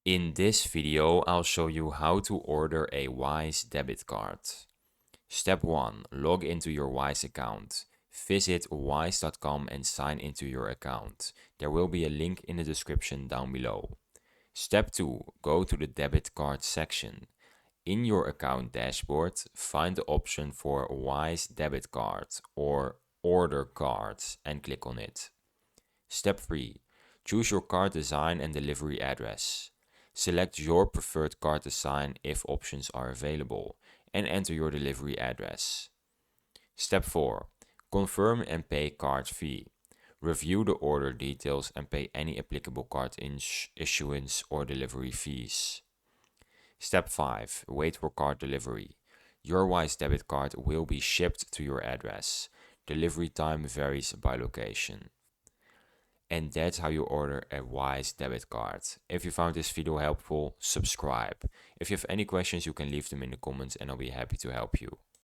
In this video, I'll show you how to order a Wise debit card. Step 1. Log into your Wise account. Visit wise.com and sign into your account. There will be a link in the description down below. Step 2. Go to the debit card section. In your account dashboard, find the option for Wise debit card or order cards and click on it. Step 3. Choose your card design and delivery address. Select your preferred card design if options are available and enter your delivery address. Step 4. Confirm and pay card fee. Review the order details and pay any applicable card issuance or delivery fees. Step 5. Wait for card delivery. Your Wise debit card will be shipped to your address. Delivery time varies by location. And that's how you order a Wise debit card. If you found this video helpful, subscribe. If you have any questions, you can leave them in the comments and I'll be happy to help you.